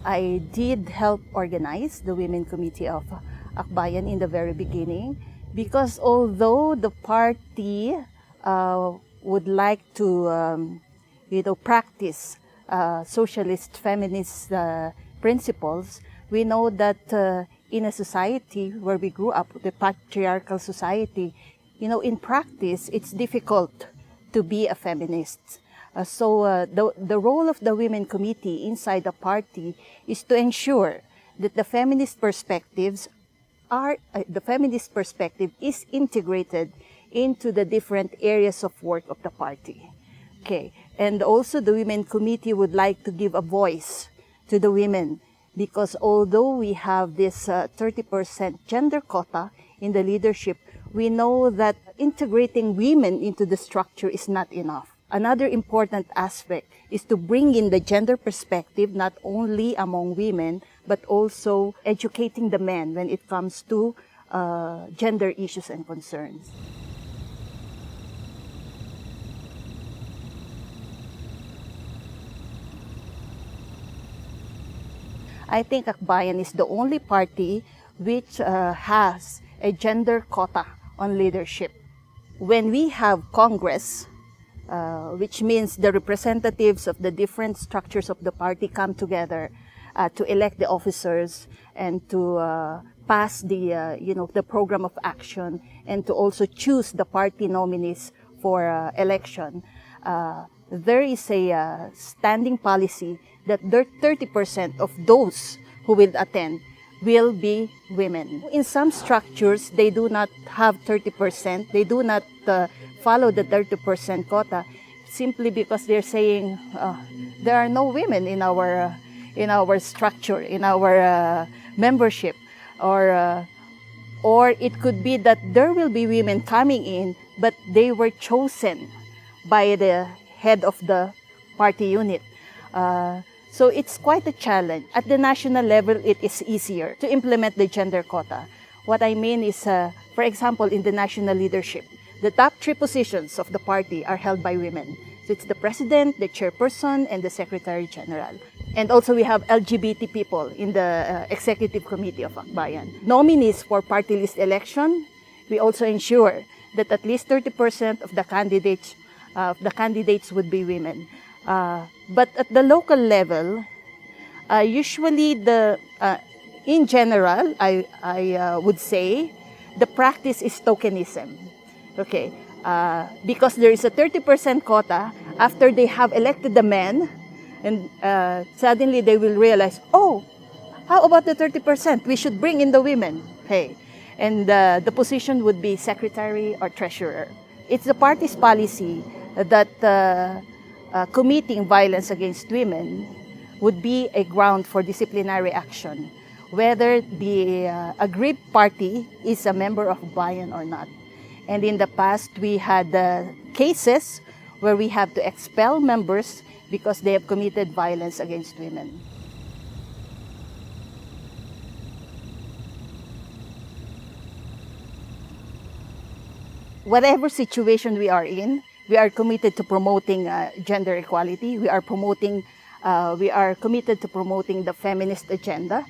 I did help organize the Women Committee of Akbayan in the very beginning, because although the party would like to practice socialist feminist principles, we know that in a society where we grew up, the patriarchal society, in practice, it's difficult to be a feminist. So the role of the Women Committee inside the party is to ensure that the feminist perspective is integrated into the different areas of work of the party. Okay, and also the Women Committee would like to give a voice to the women, because although we have this 30% gender quota in the leadership, we know that integrating women into the structure is not enough. Another important aspect is to bring in the gender perspective, not only among women, but also educating the men when it comes to gender issues and concerns. I think Akbayan is the only party which has a gender quota on leadership. When we have Congress, which means the representatives of the different structures of the party come together to elect the officers and to pass the program of action, and to also choose the party nominees for election. There is a standing policy that 30% of those who will attend will be women. In some structures, they do not have 30%. They do not follow the 30% quota, simply because they're saying there are no women in our structure, in our membership, or it could be that there will be women coming in, but they were chosen by the head of the party unit. So it's quite a challenge. At the national level, it is easier to implement the gender quota. What I mean is, for example, in the national leadership, the top 3 positions of the party are held by women. So it's the president, the chairperson, and the secretary general. And also we have LGBT people in the executive committee of Akbayan. Nominees for party list election, we also ensure that at least 30% of the candidates would be women. But at the local level, usually in general, I would say, the practice is tokenism. Okay, because there is a 30% quota. After they have elected the men, and suddenly they will realize, oh, how about the 30%? We should bring in the women. Hey, and the position would be secretary or treasurer. It's the party's policy that committing violence against women would be a ground for disciplinary action, whether the aggrieved party is a member of Akbayan or not. And in the past, we had cases where we have to expel members because they have committed violence against women. Whatever situation we are in, we are committed to promoting gender equality. We are committed to promoting the feminist agenda.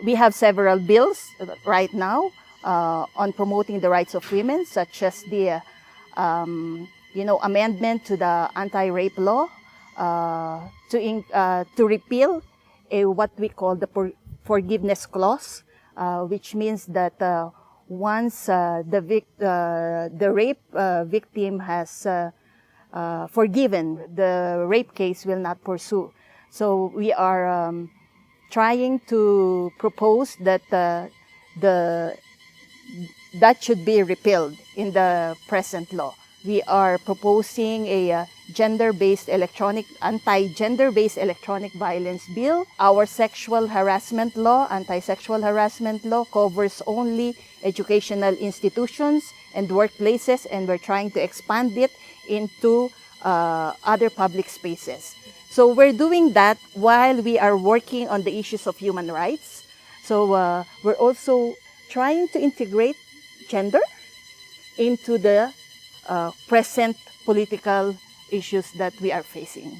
We have several bills right now on promoting the rights of women, such as the amendment to the anti-rape law, to repeal what we call the forgiveness clause, which means that once the rape victim has forgiven, the rape case will not pursue. So we are trying to propose that that should be repealed in the present law. We are proposing a anti-gender-based electronic violence bill. Our sexual harassment law, anti-sexual harassment law, covers only educational institutions and workplaces, and we're trying to expand it into other public spaces. So we're doing that while we are working on the issues of human rights. So we're also trying to integrate gender into the present political issues that we are facing.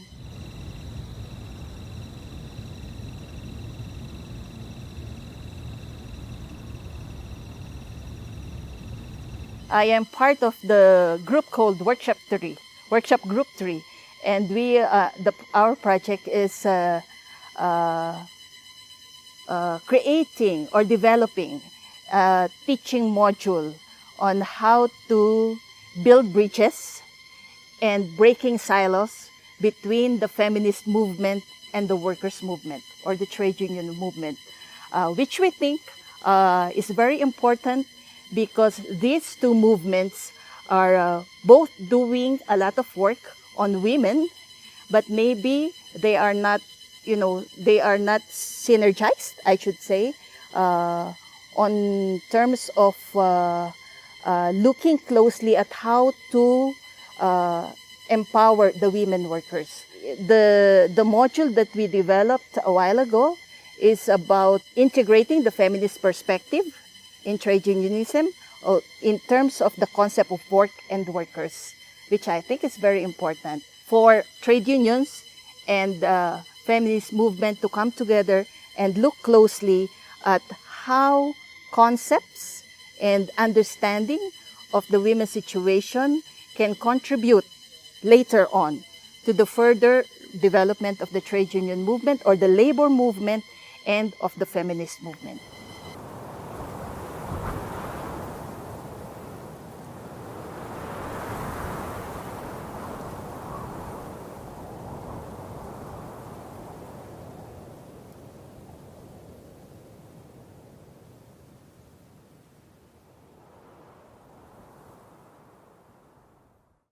I am part of the group called Workshop Group 3. And our project is creating or developing a teaching module on how to build bridges and breaking silos between the feminist movement and the workers' movement or the trade union movement, which we think is very important because these two movements are both doing a lot of work on women, but maybe they are not, they are not synergized, I should say, on terms of looking closely at how to empower the women workers. The module that we developed a while ago is about integrating the feminist perspective in trade unionism in terms of the concept of work and workers, which I think is very important for trade unions and feminist movement to come together and look closely at how concepts and understanding of the women's situation can contribute later on to the further development of the trade union movement or the labor movement and of the feminist movement.